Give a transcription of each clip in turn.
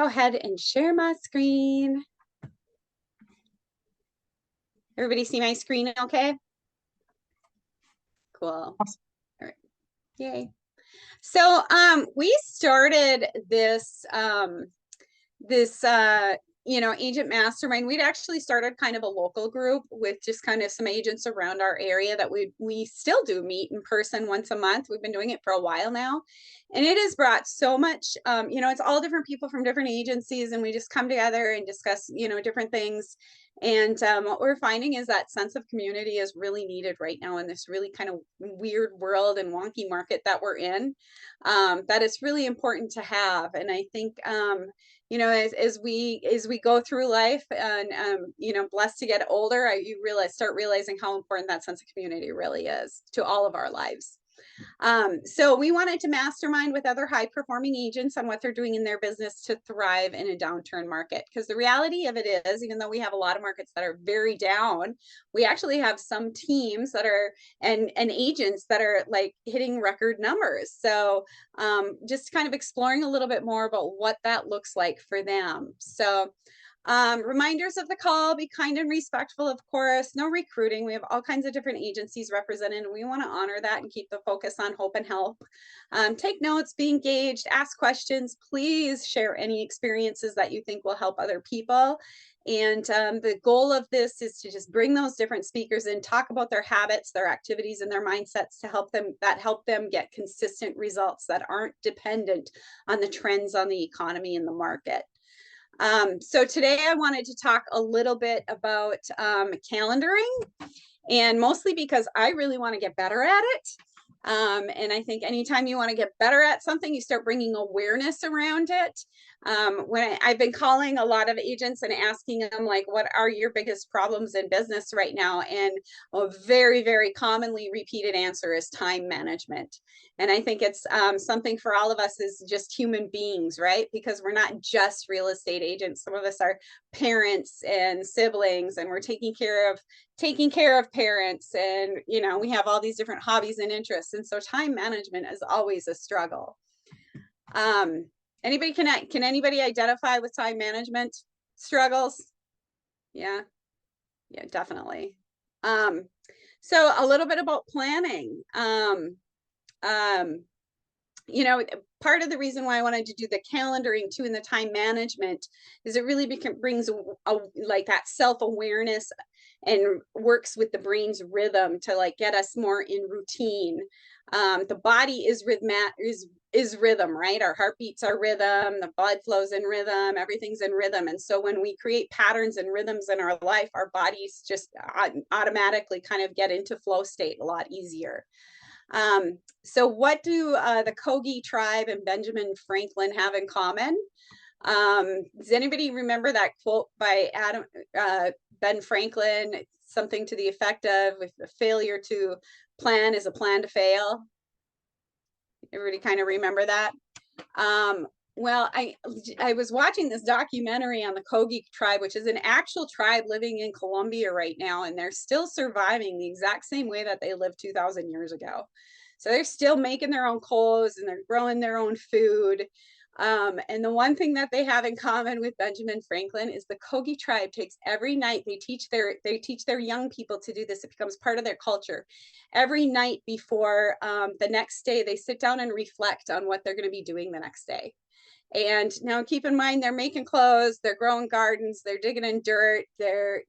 go ahead and share my screen. Everybody see my screen okay? Cool. All right. Yay. So we started this agent mastermind. We'd actually started kind of a local group with just kind of some agents around our area that we still do meet in person once a month. We've been doing it for a while now, and it has brought so much. It's all different people from different agencies, and we just come together and discuss different things. And what we're finding is that sense of community is really needed right now in this really kind of weird world and wonky market that we're in. That it's really important to have. And I think as we go through life and blessed to get older, you start realizing how important that sense of community really is to all of our lives. So we wanted to mastermind with other high performing agents on what they're doing in their business to thrive in a downturn market. Because the reality of it is, even though we have a lot of markets that are very down, we actually have some teams that are and agents that are like hitting record numbers. So just kind of exploring a little bit more about what that looks like for them. So reminders of the call: be kind and respectful, of course. No recruiting. We have all kinds of different agencies represented, and we want to honor that and keep the focus on hope and help. Take notes, be engaged, ask questions. Please share any experiences that you think will help other people. And the goal of this is to just bring those different speakers in, talk about their habits, their activities, and their mindsets to help them get consistent results that aren't dependent on the trends on the economy and the market. So today I wanted to talk a little bit about calendaring, and mostly because I really want to get better at it. And I think anytime you want to get better at something, you start bringing awareness around it. I've been calling a lot of agents and asking them, like, what are your biggest problems in business right now? And a very, very commonly repeated answer is time management. And I think it's something for all of us as just human beings, right? Because we're not just real estate agents. Some of us are parents and siblings, and we're taking care of parents, and we have all these different hobbies and interests, and so time management is always a struggle. Can anybody identify with time management struggles? Yeah, definitely. So a little bit about planning. Part of the reason why I wanted to do the calendaring too and the time management is it really brings like that self-awareness and works with the brain's rhythm to like get us more in routine. The body is rhythm, right? Our heartbeats are rhythm, the blood flows in rhythm, everything's in rhythm. And so when we create patterns and rhythms in our life, our bodies just automatically kind of get into flow state a lot easier. So what do the Kogi tribe and Benjamin Franklin have in common? Does anybody remember that quote by Ben Franklin? Something to the effect of, if a failure to plan is a plan to fail. Everybody kind of remember that? Well, I was watching this documentary on the Kogi tribe, which is an actual tribe living in Colombia right now, and they're still surviving the exact same way that they lived 2,000 years ago. So they're still making their own clothes and they're growing their own food. And the one thing that they have in common with Benjamin Franklin is the Kogi tribe takes every night, they teach their young people to do this. It becomes part of their culture. Every night before the next day, they sit down and reflect on what they're going to be doing the next day. And now keep in mind, they're making clothes, they're growing gardens, they're digging in dirt, they're,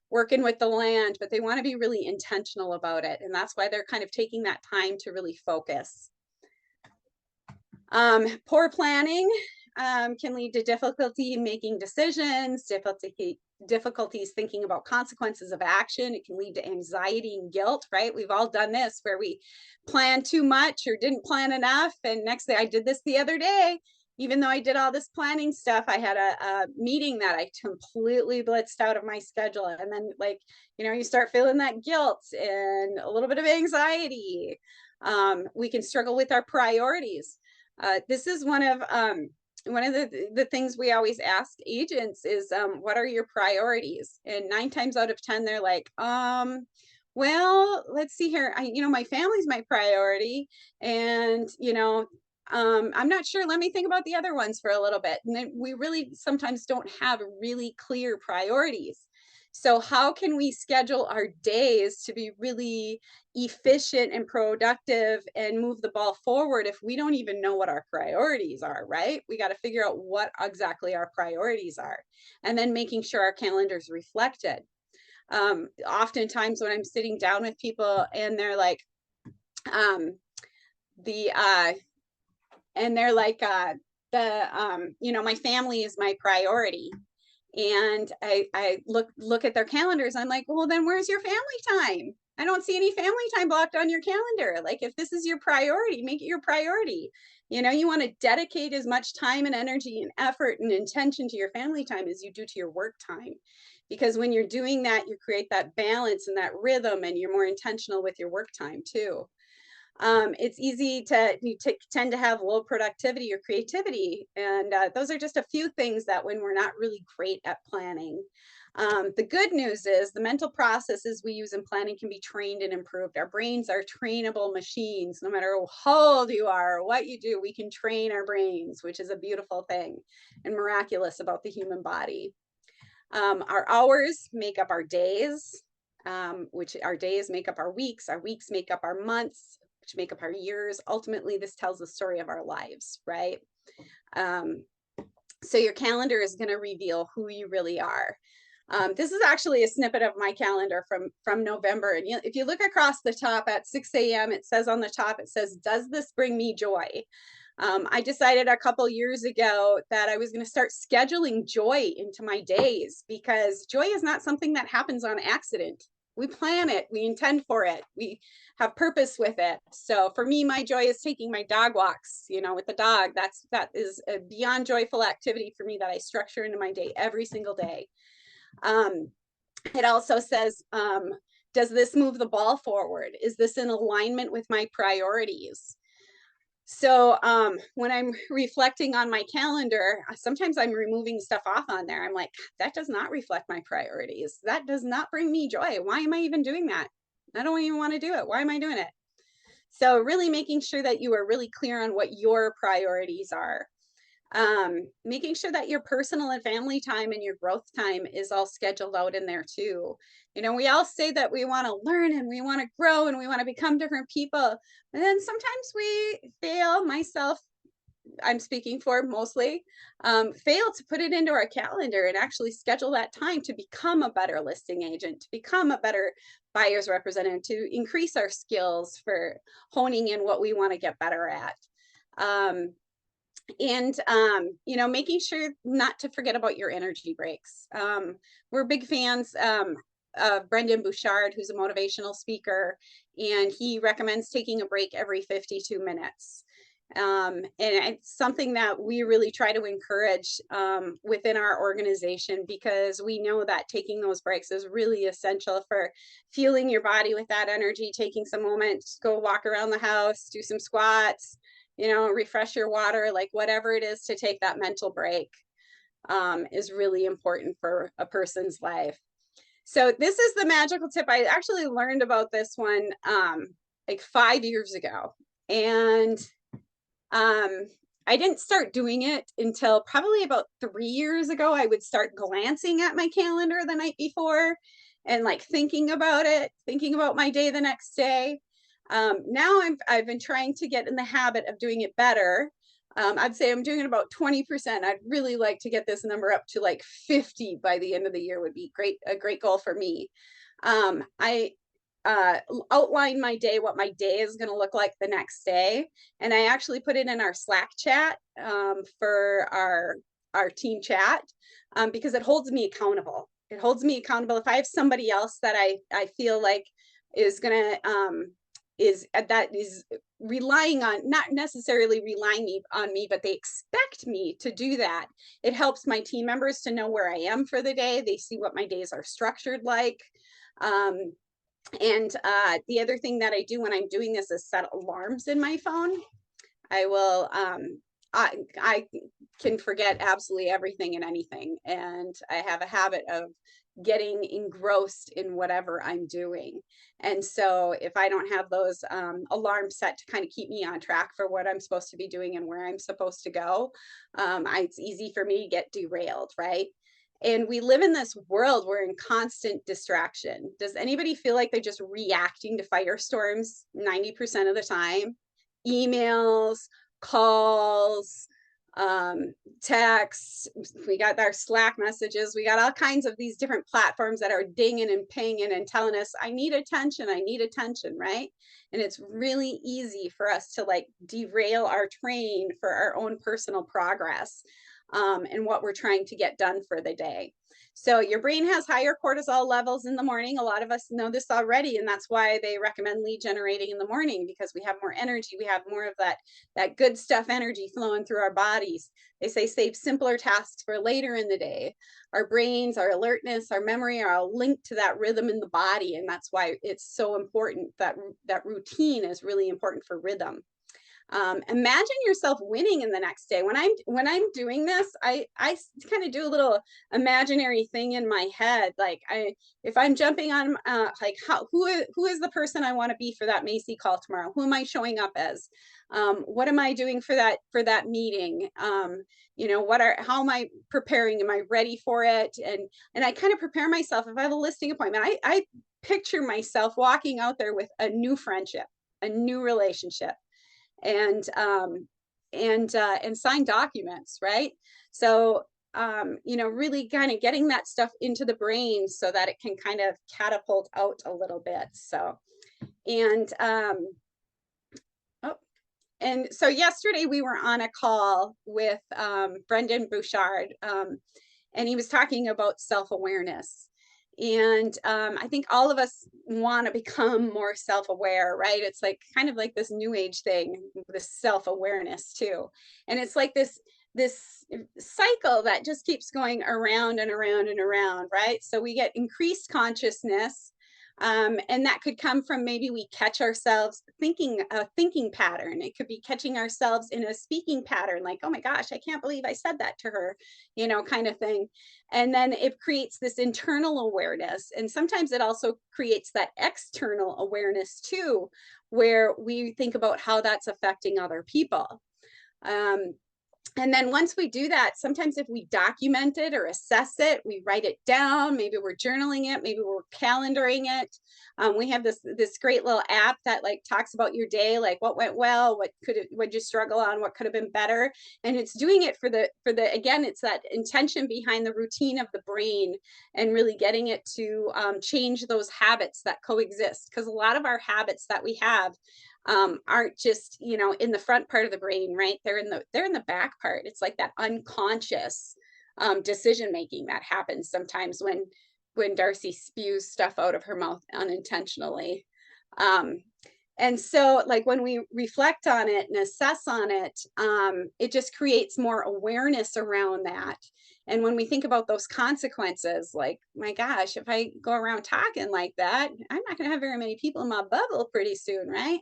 working with the land, but they want to be really intentional about it. And that's why they're kind of taking that time to really focus. Poor planning can lead to difficulty in making decisions, difficulties thinking about consequences of action. It can lead to anxiety and guilt, right? We've all done this where we plan too much or didn't plan enough. And next day, I did this the other day. Even though I did all this planning stuff, I had a meeting that I completely blitzed out of my schedule. And then you start feeling that guilt and a little bit of anxiety. We can struggle with our priorities. This is one of the things we always ask agents is, what are your priorities? And 9 times out of 10, they're like, well, let's see here. My family's my priority. And, I'm not sure. Let me think about the other ones for a little bit. And then we really sometimes don't have really clear priorities. So how can we schedule our days to be really efficient and productive and move the ball forward if we don't even know what our priorities are, right? We got to figure out what exactly our priorities are, and then making sure our calendars reflect it. Oftentimes when I'm sitting down with people and they're like, um, the and they're like, you know, my family is my priority. And I look at their calendars. I'm like, well, then where's your family time? I don't see any family time blocked on your calendar. Like, if this is your priority, make it your priority. You know, you want to dedicate as much time and energy and effort and intention to your family time as you do to your work time. Because when you're doing that, you create that balance and that rhythm, and you're more intentional with your work time too. It's easy to tend to have low productivity or creativity, and those are just a few things that when we're not really great at planning. The good news is the mental processes we use in planning can be trained and improved. Our brains are trainable machines. No matter how old you are or what you do, we can train our brains, which is a beautiful thing and miraculous about the human body. Our hours make up our days, which our days make up our weeks make up our months, which make up our years. Ultimately, this tells the story of our lives, right? So your calendar is going to reveal who you really are. This is actually a snippet of my calendar from November. And if you look across the top at 6 a.m., it says on the top, it says, does this bring me joy? I decided a couple years ago that I was going to start scheduling joy into my days, because joy is not something that happens on accident. We plan it, we intend for it, we have purpose with it. So for me, my joy is taking my dog walks, you know, with the dog. That is a beyond joyful activity for me that I structure into my day every single day. It also says, does this move the ball forward? Is this in alignment with my priorities? So when I'm reflecting on my calendar, sometimes I'm removing stuff off on there. I'm like, that does not reflect my priorities. That does not bring me joy. Why am I even doing that? I don't even want to do it. Why am I doing it? So really making sure that you are really clear on what your priorities are. Making sure that your personal and family time and your growth time is all scheduled out in there too. You know, we all say that we want to learn and we want to grow and we want to become different people. And then sometimes we fail, myself, I'm speaking for mostly, fail to put it into our calendar and actually schedule that time to become a better listing agent, to become a better buyer's representative, to increase our skills for honing in what we want to get better at. And you know, making sure not to forget about your energy breaks. We're big fans of Brendan Bouchard, who's a motivational speaker, and he recommends taking a break every 52 minutes. And it's something that we really try to encourage within our organization, because we know that taking those breaks is really essential for fueling your body with that energy, taking some moments, go walk around the house, do some squats, you know, refresh your water, like whatever it is to take that mental break is really important for a person's life. So this is the magical tip. I actually learned about this one like 5 years ago. And I didn't start doing it until probably about 3 years ago. I would start glancing at my calendar the night before and like thinking about it, thinking about my day the next day. Now I've been trying to get in the habit of doing it better. I'd say I'm doing it about 20%. I'd really like to get this number up to like 50 by the end of the year would be a great goal for me. I outline my day, what my day is going to look like the next day. And I actually put it in our Slack chat for our team chat because it holds me accountable. It holds me accountable. If I have somebody else that I feel like is going to, that is relying on, not necessarily relying on me, but they expect me to do that. It helps my team members to know where I am for the day. They see what my days are structured like. And the other thing that I do when I'm doing this is set alarms in my phone. I will, I can forget absolutely everything and anything. And I have a habit of getting engrossed in whatever I'm doing. And so if I don't have those alarms set to kind of keep me on track for what I'm supposed to be doing and where I'm supposed to go, it's easy for me to get derailed, right? And we live in this world, we're in constant distraction. Does anybody feel like they're just reacting to firestorms 90% of the time? Emails, calls, texts, we got our Slack messages, we got all kinds of these different platforms that are dinging and pinging and telling us, I need attention, right? And it's really easy for us to like derail our train for our own personal progress, and what we're trying to get done for the day. So your brain has higher cortisol levels in the morning. A lot of us know this already, and that's why they recommend lead generating in the morning, because we have more energy. We have more of that good stuff energy flowing through our bodies. They say save simpler tasks for later in the day. Our brains, our alertness, our memory are all linked to that rhythm in the body, and that's why it's so important that that routine is really important for rhythm. Imagine yourself winning in the next day. When I'm doing this, I kind of do a little imaginary thing in my head. Like if I'm jumping on, like who is the person I want to be for that Macy call tomorrow? Who am I showing up as? What am I doing for that meeting? How am I preparing? Am I ready for it? And I kind of prepare myself. If I have a listing appointment, I picture myself walking out there with a new friendship, a new relationship, and sign documents, right? So really kind of getting that stuff into the brain so that it can kind of catapult out a little bit. So and and so yesterday we were on a call with Brendan Bouchard, and he was talking about self-awareness. And I think all of us want to become more self-aware, right? It's like kind of like this new age thing, this self-awareness too. And it's like this cycle that just keeps going around and around and around, right? So we get increased consciousness. And that could come from maybe we catch ourselves thinking a thinking pattern. It could be catching ourselves in a speaking pattern, like, oh my gosh, I can't believe I said that to her, kind of thing. And then it creates this internal awareness. And sometimes it also creates that external awareness too, where we think about how that's affecting other people. And then once we do that, sometimes if we document it or assess it, we write it down, maybe we're journaling it, maybe we're calendaring it. We have this great little app that like talks about your day, like what went well, what you struggle on, what could have been better. And it's doing it for the again, it's that intention behind the routine of the brain and really getting it to change those habits that coexist. Because a lot of our habits that we have aren't just in the front part of the brain, right? They're in the back part. It's like that unconscious decision making that happens sometimes when Darcy spews stuff out of her mouth unintentionally. And so like when we reflect on it and assess on it, it just creates more awareness around that. And when we think about those consequences, like, my gosh, if I go around talking like that, I'm not going to have very many people in my bubble pretty soon, right?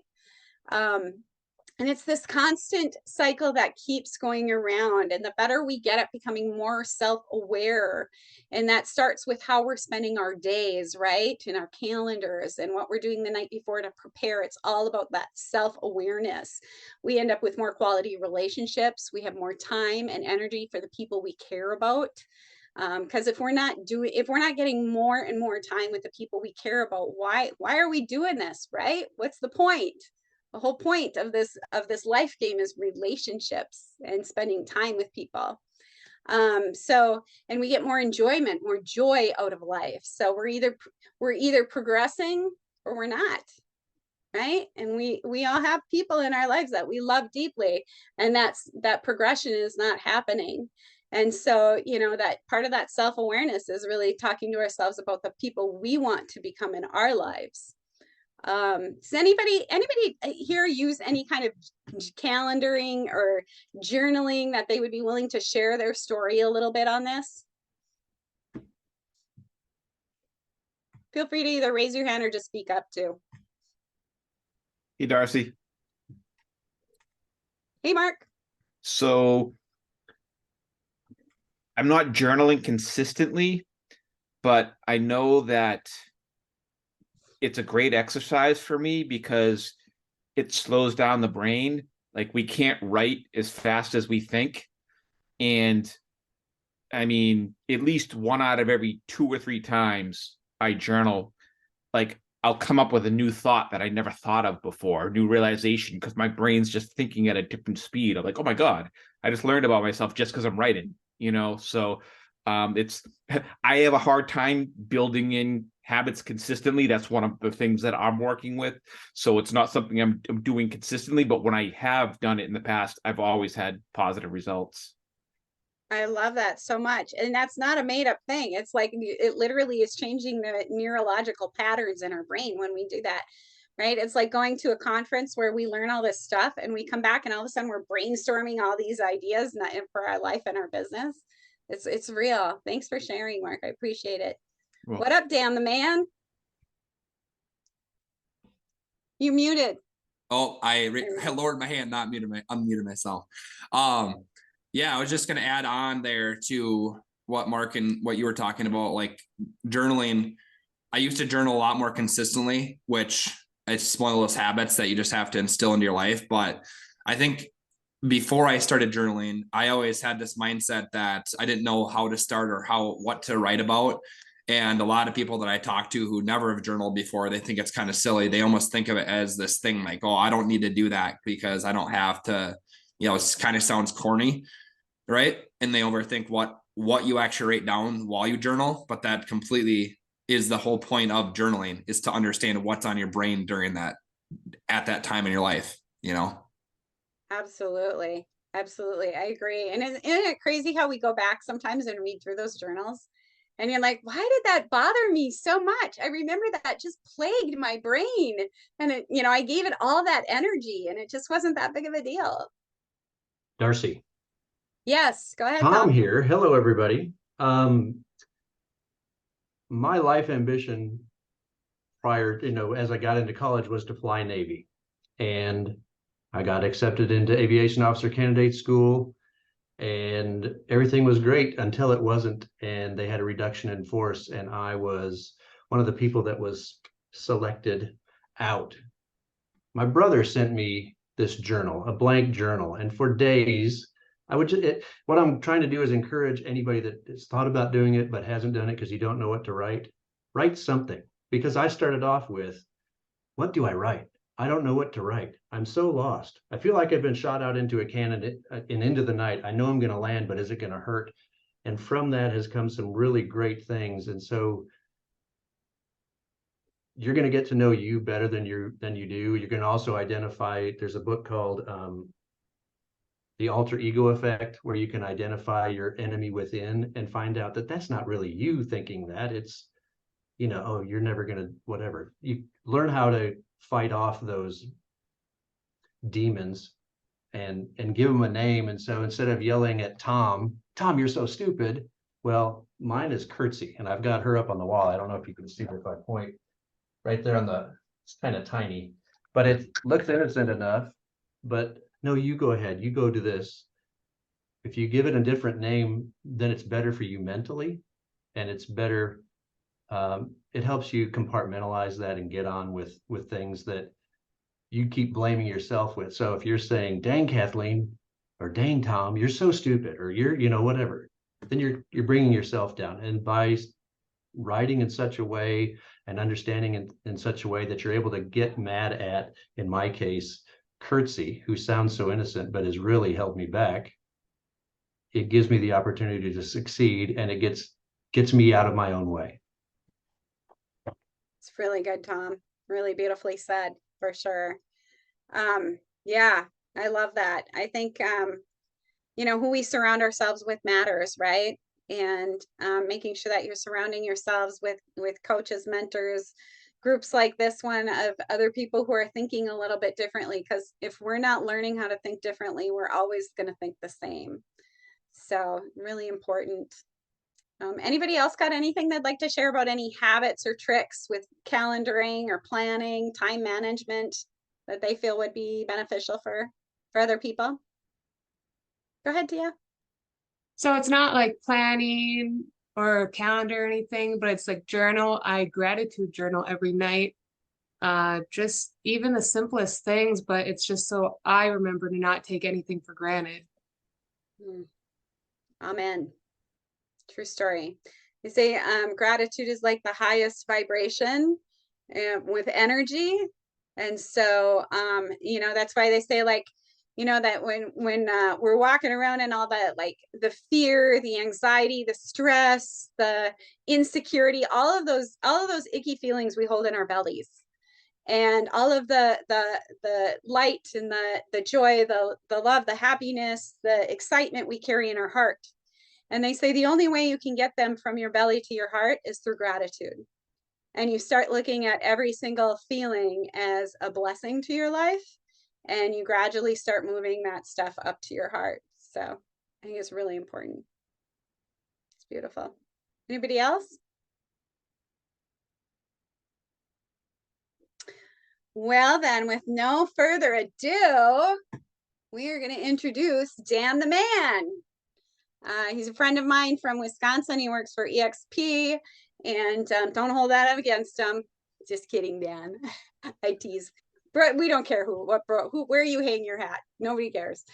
And it's this constant cycle that keeps going around. And the better we get at becoming more self-aware, and that starts with how we're spending our days, right? In our calendars and what we're doing the night before to prepare. It's all about that self-awareness. We end up with more quality relationships. We have more time and energy for the people we care about. Because if we're not getting more and more time with the people we care about, why are we doing this, right? What's the point? The whole point of this life game is relationships and spending time with people. And we get more enjoyment, more joy out of life. So we're either progressing or we're not, right? And we all have people in our lives that we love deeply, and that progression is not happening. And so, that part of that self-awareness is really talking to ourselves about the people we want to become in our lives. Does anybody here use any kind of calendaring or journaling that they would be willing to share their story a little bit on this? Feel free to either raise your hand or just speak up too. Hey, Darcy. Hey, Mark. So I'm not journaling consistently, but I know that it's a great exercise for me because it slows down the brain. Like, we can't write as fast as we think. And I mean, at least one out of every 2 or 3 times I journal, like, I'll come up with a new thought that I never thought of before, a new realization, because my brain's just thinking at a different speed. I'm like, oh my God, I just learned about myself just because I'm writing, you know? So it's, I have a hard time building in habits consistently. That's one of the things that I'm working with. So it's not something I'm doing consistently, but when I have done it in the past, I've always had positive results. I love that so much. And that's not a made up thing. It's like it literally is changing the neurological patterns in our brain when we do that. Right. It's like going to a conference where we learn all this stuff and we come back and all of a sudden we're brainstorming all these ideas for our life and our business. It's real. Thanks for sharing, Mark. I appreciate it. Well, What up, Dan the man? You muted. Oh, I lowered my hand, not unmuted myself. Yeah, I was just gonna add on there to what Mark and what you were talking about, like journaling. I used to journal a lot more consistently, which it's one of those habits that you just have to instill into your life. But I think before I started journaling, I always had this mindset that I didn't know how to start or what to write about. And a lot of people that I talk to who never have journaled before, they think it's kind of silly. They almost think of it as this thing like, oh, I don't need to do that because I don't have to, it kind of sounds corny, right? And they overthink what you actually write down while you journal, but that completely is the whole point of journaling, is to understand what's on your brain during that, at that time in your life, Absolutely. Absolutely. I agree. And isn't it crazy how we go back sometimes and read through those journals? And you're like, why did that bother me so much? I remember that just plagued my brain. And I gave it all that energy and it just wasn't that big of a deal. Darcy. Yes, go ahead, Tom Tom. here. Hello, everybody. My life ambition prior, as I got into college was to fly Navy. And I got accepted into aviation officer candidate school and everything was great until it wasn't. And they had a reduction in force. And I was one of the people that was selected out. My brother sent me this journal, a blank journal. And for days, what I'm trying to do is encourage anybody that has thought about doing it, but hasn't done it because you don't know what to write something. Because I started off with, what do I write? I don't know what to write. I'm so lost. I feel like I've been shot out into a cannon and into the night. I know I'm going to land, but is it going to hurt? And from that has come some really great things. And so you're going to get to know you better than you do. You're going to also identify, there's a book called The Alter Ego Effect, where you can identify your enemy within and find out that that's not really you thinking that. It's, oh, you're never going to, whatever. You learn how to fight off those demons and give them a name. And so instead of yelling at Tom, you're so stupid. Well, mine is Curtsy, and I've got her up on the wall. I don't know if you can see her if I point right there it's kind of tiny, but it looks innocent enough. But no, you go ahead, you go to this. If you give it a different name, then it's better for you mentally, and it's better. It helps you compartmentalize that and get on with things that you keep blaming yourself with. So if you're saying, dang, Kathleen, or dang, Tom, you're so stupid, or you're, whatever, then you're bringing yourself down. And by writing in such a way and understanding in such a way that you're able to get mad at, in my case, Curtsy, who sounds so innocent, but has really held me back, it gives me the opportunity to succeed, and it gets me out of my own way. It's really good, Tom. Really beautifully said, for sure. Yeah, I love that. I think, who we surround ourselves with matters, right? And making sure that you're surrounding yourselves with coaches, mentors, groups like this one of other people who are thinking a little bit differently. Because if we're not learning how to think differently, we're always going to think the same. So really important. Anybody else got anything they'd like to share about any habits or tricks with calendaring or planning, time management that they feel would be beneficial for other people? Go ahead, Tia. So it's not like planning or a calendar or anything, but it's like journal. I gratitude journal every night. Just even the simplest things, but it's just so I remember to not take anything for granted. Amen. True story. They say gratitude is like the highest vibration with energy. And so, you know, that's why they say, like, you know, that when we're walking around and all that, like the fear, the anxiety, the stress, the insecurity, all of those icky feelings we hold in our bellies, and all of the light and the joy, the love, the happiness, the excitement we carry in our heart. And they say the only way you can get them from your belly to your heart is through gratitude. And you start looking at every single feeling as a blessing to your life, and you gradually start moving that stuff up to your heart. So I think it's really important. It's beautiful. Anybody else? Well, then, with no further ado, we are going to introduce Dan the Man. He's a friend of mine from Wisconsin. He works for EXP, and don't hold that against him. Just kidding, Dan. I tease. But we don't care where you hang your hat. Nobody cares.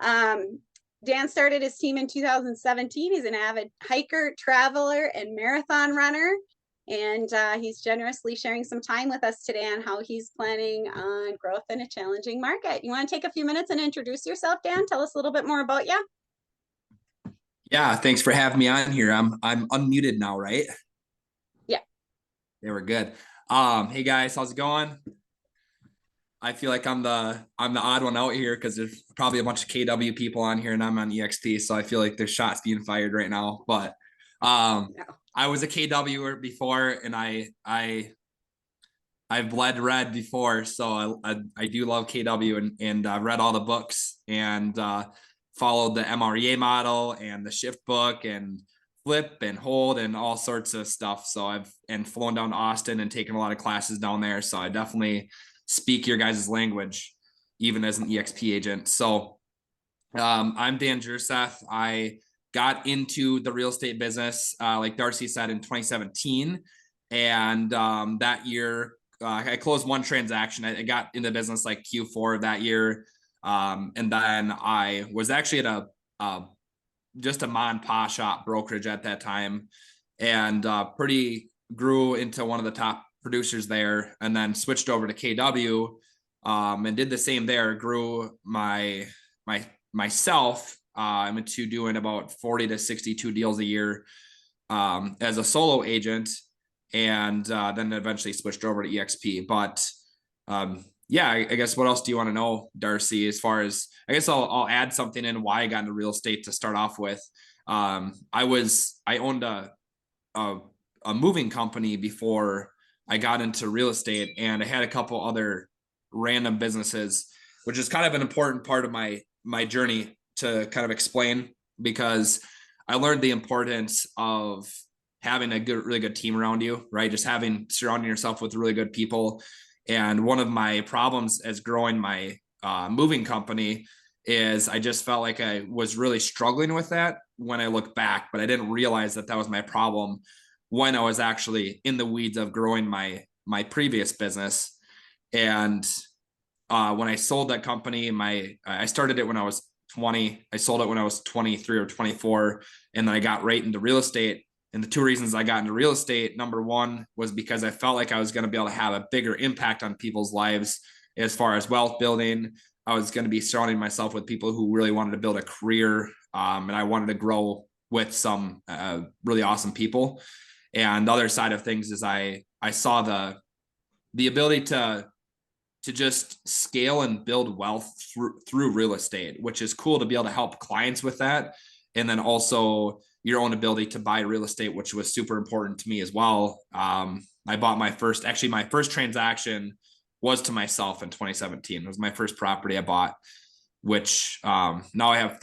Dan started his team in 2017. He's an avid hiker, traveler, and marathon runner. And he's generously sharing some time with us today on how he's planning on growth in a challenging market. You want to take a few minutes and introduce yourself, Dan? Tell us a little bit more about you. Yeah, thanks for having me on here. I'm unmuted now, right? Yeah. They were good. Hey guys, how's it going? I feel like I'm the odd one out here because there's probably a bunch of KW people on here and I'm on EXP, so I feel like there's shots being fired right now. But no. I was a KWer before, and I've bled red before, so I do love KW, and read all the books and followed the MREA model and the shift book and flip and hold and all sorts of stuff. So I've flown down to Austin and taken a lot of classes down there. So I definitely speak your guys' language, even as an EXP agent. So I'm Dan Jerseth. I got into the real estate business, like Darcy said, in 2017. And that year, I closed one transaction. I got into business like Q4 of that year. And then I was actually at just a mom and pop shop brokerage at that time, and pretty grew into one of the top producers there, and then switched over to KW and did the same there. Grew myself into doing about 40 to 62 deals a year as a solo agent, and then eventually switched over to EXP. But yeah, I guess what else do you want to know, Darcy? As far as, I guess I'll add something in why I got into real estate to start off with. I owned a moving company before I got into real estate, and I had a couple other random businesses, which is kind of an important part of my journey to kind of explain, because I learned the importance of having a really good team around you, right? Just surrounding yourself with really good people. And one of my problems as growing my moving company is I just felt like I was really struggling with that when I look back, but I didn't realize that was my problem when I was actually in the weeds of growing my previous business. And when I sold that company, I started it when I was 20. I sold it when I was 23 or 24, and then I got right into real estate. And the two reasons I got into real estate, number one, was because I felt like I was going to be able to have a bigger impact on people's lives as far as wealth building. I was going to be surrounding myself with people who really wanted to build a career, and I wanted to grow with some really awesome people. And the other side of things is I saw the ability to just scale and build wealth through real estate, which is cool to be able to help clients with that. And then also your own ability to buy real estate, which was super important to me as well. I bought my first transaction was to myself in 2017. It was my first property I bought, which now I have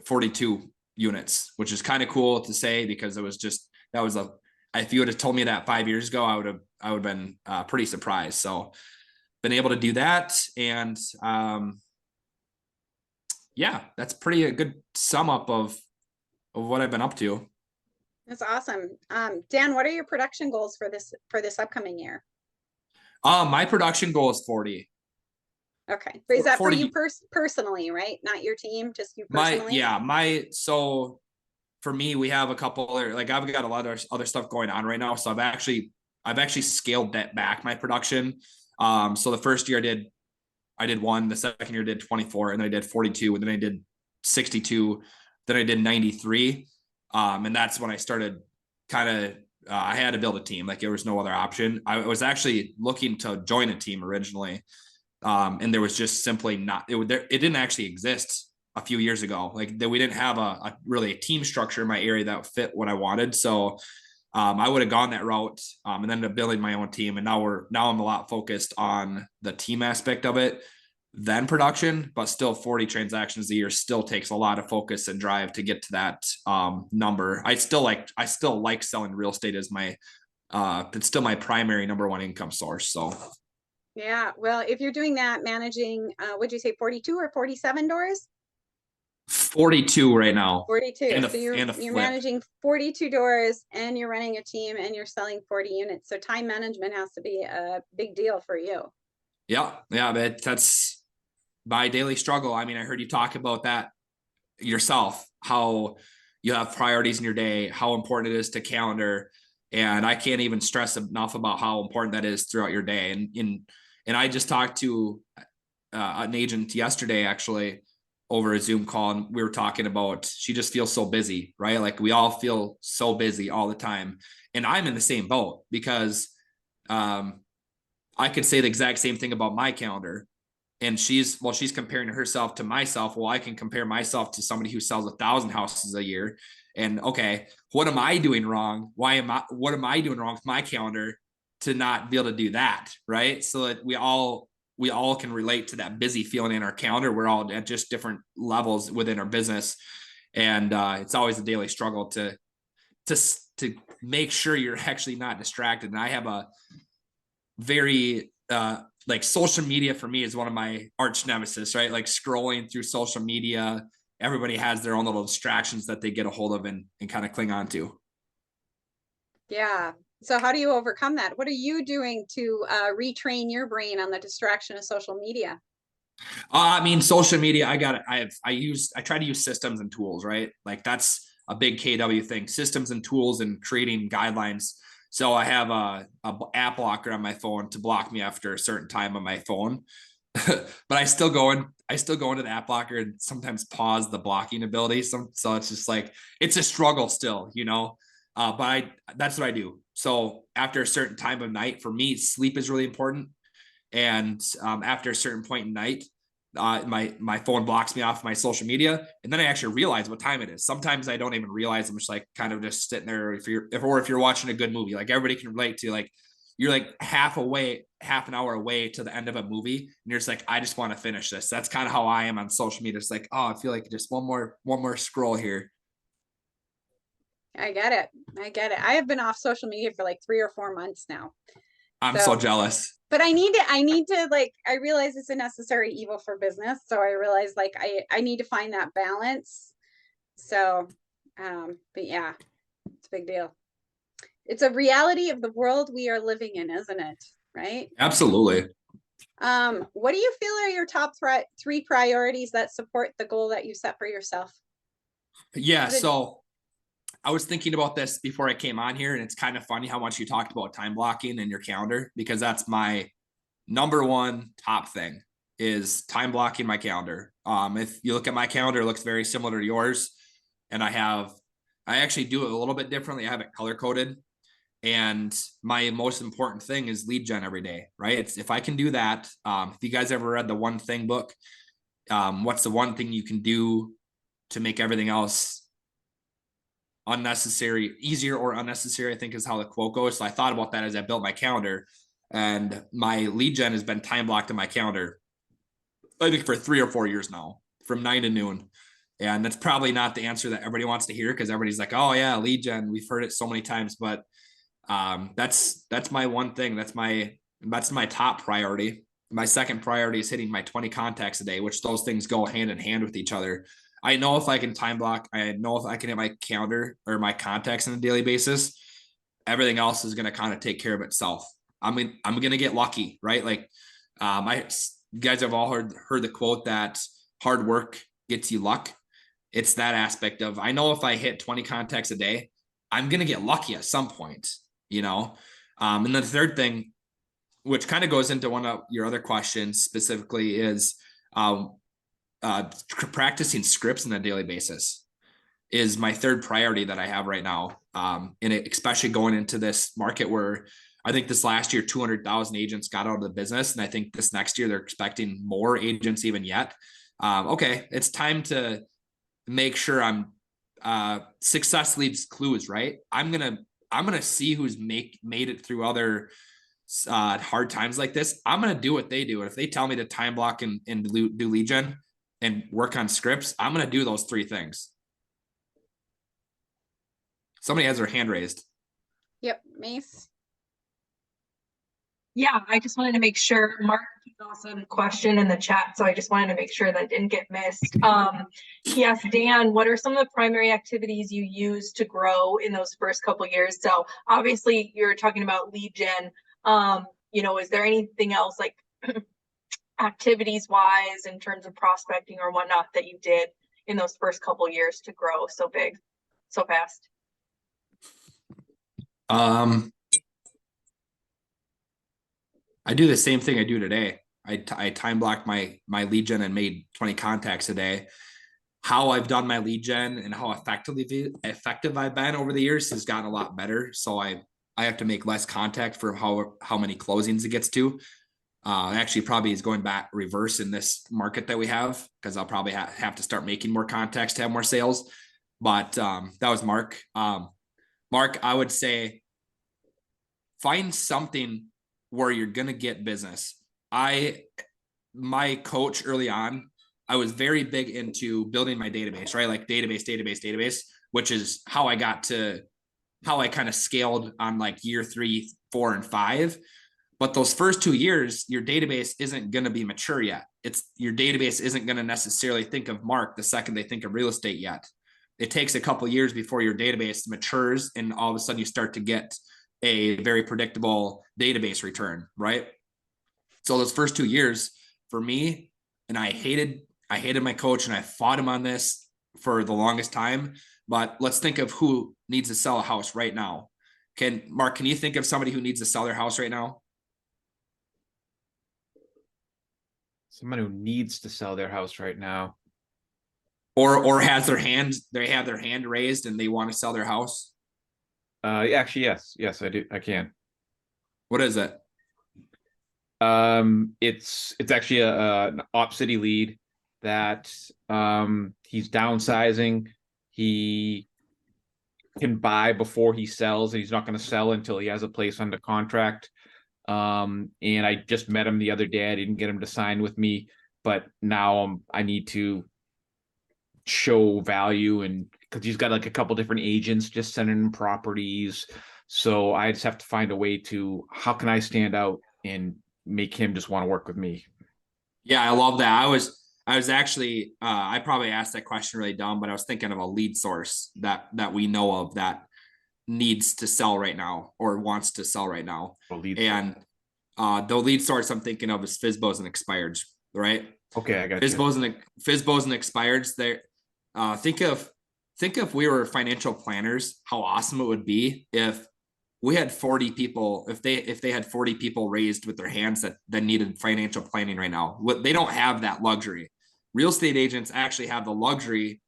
42 units, which is kind of cool to say, because if you would have told me that 5 years ago, I would have been pretty surprised. So been able to do that. And yeah, that's a good sum up of what I've been up to. That's awesome. Dan, what are your production goals for this upcoming year? My production goal is 40. Okay. Is that for 40. you personally, right? Not your team, just you My personally? yeah, my so for me, we have a couple other, like I've got a lot of other stuff going on right now. So I've actually scaled that back, my production. So the first year I did one, the second year I did 24, and then I did 42, and then I did 62, then I did 93. And that's when I started kind of I had to build a team. Like there was no other option. I was actually looking to join a team originally. And there was just simply not it didn't actually exist a few years ago. Like that we didn't have a really a team structure in my area that fit what I wanted. So I would have gone that route and ended up building my own team. And now I'm a lot focused on the team aspect of it than production, but still 40 transactions a year still takes a lot of focus and drive to get to that number. I still like selling real estate as my it's still my primary number one income source. So Yeah. Well, if you're doing that, managing, would you say 42 or 47 doors? 42 right now. 42. And So you're flip. managing 42 doors and you're running a team and you're selling 40 units. So time management has to be a big deal for you. Yeah, but that's my daily struggle. I mean, I heard you talk about that yourself, how you have priorities in your day, how important it is to calendar. And I can't even stress enough about how important that is throughout your day. And I just talked to an agent yesterday, actually, over a Zoom call, and we were talking about she just feels so busy, right? Like we all feel so busy all the time. And I'm in the same boat because I could say the exact same thing about my calendar. And she's comparing herself to myself. Well, I can compare myself to somebody who sells 1,000 houses a year. And okay, what am I doing wrong? What am I doing wrong with my calendar to not be able to do that? Right. So that we all can relate to that busy feeling in our calendar. We're all at just different levels within our business. And it's always a daily struggle to make sure you're actually not distracted. And I have a very like social media for me is one of my arch nemesis, right? Like scrolling through social media, everybody has their own little distractions that they get a hold of and kind of cling on to. Yeah. So how do you overcome that? What are you doing to retrain your brain on the distraction of social media? I mean, social media, I try to use systems and tools, right? Like that's a big KW thing, systems and tools and creating guidelines. So I have a app blocker on my phone to block me after a certain time on my phone. But I still go into the app blocker and sometimes pause the blocking ability. So it's just like, it's a struggle still, but that's what I do. So after a certain time of night, for me, sleep is really important. And after a certain point in night, my phone blocks me off my social media, and then I actually realize what time it is. Sometimes I don't even realize. I'm just like kind of just sitting there. If you're watching a good movie, like everybody can relate to, like you're like half an hour away to the end of a movie, and you're just like, I just want to finish this. That's kind of how I am on social media. It's like, oh, I feel like just one more scroll here. I get it. I have been off social media for like 3 or 4 months now. I'm so jealous. But I need to like, I realize it's a necessary evil for business. So I realize like I need to find that balance. So, but yeah, it's a big deal. It's a reality of the world we are living in, isn't it? Right? Absolutely. What do you feel are your top 3 priorities that support the goal that you set for yourself? Yeah. So I was thinking about this before I came on here, and it's kind of funny how much you talked about time blocking in your calendar, because that's my number one top thing is time blocking my calendar. If you look at my calendar, it looks very similar to yours. And I actually do it a little bit differently. I have it color coded. And my most important thing is lead gen every day, right? If I can do that, if you guys ever read the One Thing book, what's the one thing you can do to make everything else easier or unnecessary, I think is how the quote goes. So I thought about that as I built my calendar, and my lead gen has been time blocked in my calendar, I think for 3 or 4 years now, from 9 to noon. And that's probably not the answer that everybody wants to hear, because everybody's like, oh yeah, lead gen, we've heard it so many times, but that's my one thing. That's my top priority. My second priority is hitting my 20 contacts a day, which those things go hand in hand with each other. I know if I can time block, I know if I can hit my calendar or my contacts on a daily basis, everything else is going to kind of take care of itself. I'm going to get lucky, right? Like, you guys have all heard the quote that hard work gets you luck. It's that aspect of, I know if I hit 20 contacts a day, I'm going to get lucky at some point, you know? And then the third thing, which kind of goes into one of your other questions specifically, is practicing scripts on a daily basis is my third priority that I have right now. And especially going into this market where I think this last year, 200,000 agents got out of the business. And I think this next year, they're expecting more agents even yet. Okay, it's time to make sure I'm success leaves clues, right? I'm gonna see who's made it through other hard times like this. I'm gonna do what they do. And if they tell me to time block and do lead gen and work on scripts, I'm gonna do those three things. Somebody has their hand raised. Yep, Mace. Yeah, I just wanted to make sure Mark awesome question in the chat, so I just wanted to make sure that didn't get missed. He asked Dan, what are some of the primary activities you use to grow in those first couple of years? So obviously you're talking about lead gen. You know, is there anything else like activities wise in terms of prospecting or whatnot that you did in those first couple of years to grow so big, so fast? I do the same thing I do today. I time blocked my lead gen and made 20 contacts a day. How I've done my lead gen and how effective I've been over the years has gotten a lot better. So I have to make less contact for how many closings it gets to. Actually probably is going back reverse in this market that we have, because I'll probably have to start making more contacts to have more sales. But that was Mark. Mark, I would say find something where you're going to get business. My coach early on, I was very big into building my database, right? Like database, which is how I kind of scaled on like year 3, 4, and 5. But those first 2 years, your database isn't going to be mature yet. Your database isn't going to necessarily think of Mark the second they think of real estate yet. It takes a couple of years before your database matures, and all of a sudden you start to get a very predictable database return, right? So those first 2 years for me, and I hated my coach, and I fought him on this for the longest time. But let's think of who needs to sell a house right now. Mark, can you think of somebody who needs to sell their house right now? Someone who needs to sell their house right now. Or has they have their hand raised and they want to sell their house? Actually, yes, I do. I can. What is it? It's actually an Op City lead that he's downsizing. He can buy before he sells, and he's not going to sell until he has a place under contract. And I just met him the other day. I didn't get him to sign with me, but now I need to show value, and because he's got like a couple different agents just sending him properties. So I just have to find a way to, how can I stand out and make him just want to work with me? Yeah, I love that. I was actually, I probably asked that question really dumb, but I was thinking of a lead source that we know of that needs to sell right now or wants to sell right now. And the lead source I'm thinking of is FSBOs and expireds, right? Okay, I got you. FSBOs and expireds. There, think if we were financial planners, how awesome it would be if we had 40 people, if they had 40 people raised with their hands that needed financial planning right now. They don't have that luxury. Real estate agents actually have the luxury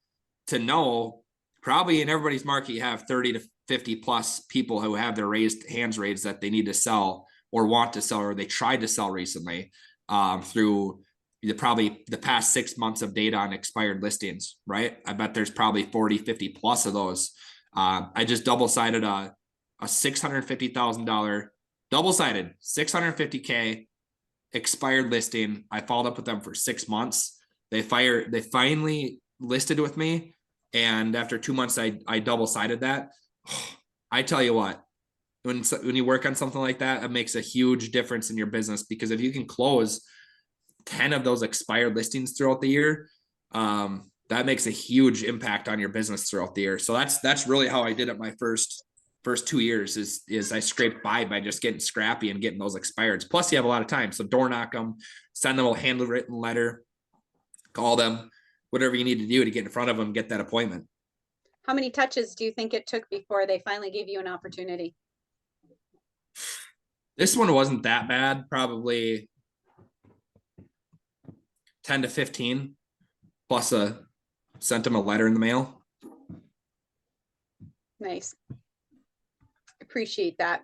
to know, probably in everybody's market, you have 30 to 50 plus people who have their hands raised that they need to sell or want to sell, or they tried to sell recently through probably the past 6 months of data on expired listings, right? I bet there's probably 40, 50 plus of those. I just double-sided a $650,000 double-sided 650K expired listing. I followed up with them for 6 months. They finally listed with me. And after 2 months, I double-sided that. I tell you what, when you work on something like that, it makes a huge difference in your business, because if you can close 10 of those expired listings throughout the year, that makes a huge impact on your business throughout the year. So that's really how I did it my first 2 years is I scraped by just getting scrappy and getting those expireds. Plus you have a lot of time. So door knock them, send them a handwritten letter, call them, whatever you need to do to get in front of them, get that appointment. How many touches do you think it took before they finally gave you an opportunity? This one wasn't that bad, probably 10 to 15, plus sent them a letter in the mail. Nice. Appreciate that.